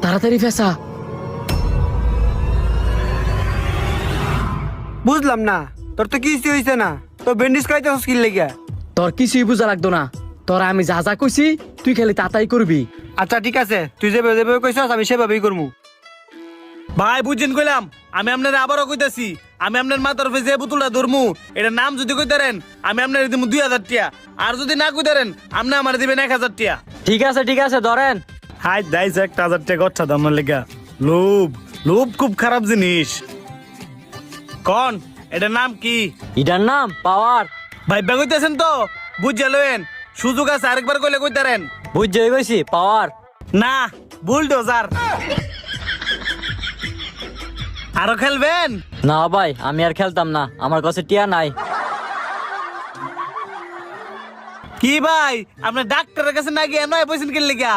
তাড়াতাড়ি ফেসা। বুঝলাম না, তোর তো কিছু হয়েছে না, তো ব্যান্ডেজ খাইতে স্কিল লেগে। তোর কিছুই বুঝা লাগতো না, তোরা আমি যা যা কইছি তুই খালি তাতাই করবি। আচ্ছা ঠিক আছে, তুই যেভাবে যেভাবে কইছস আমি সেভাবেই করবো। ভাই বুঝছেন কইলাম, আমি আপনার আবারও কইতাছি, আমি আপনার মাথার উপরে যে বোতলটা ধরমু এটার নাম যদি কইতারেন আমি আপনার দিব 2000 টাকা, আর যদি না কইতারেন আপনি আমার দিবেন 1000 টাকা। ঠিক আছে ধরেন। হাই দাইস 1000 টাকা গচ্ছা দাম না লেগা। লোভ লোভ খুব খারাপ জিনিস। কোন এটার নাম কি? এটার নাম পাওয়ার। ভাই কইতেছেন তো? বুঝে লয়েন, সুযোগ আছে আরেকবার কইলে কইতারেন। বুঝতে কইছি পাওয়ার। না, বুলডোজার। আরো খেলবেন? না ভাই আমি আর খেলতাম না, আমার কাছে টিয়া নাই। কি ভাই আপনি ডাক্তারের কাছে না গিয়ে নয় পয়সা কিনলে গিয়া?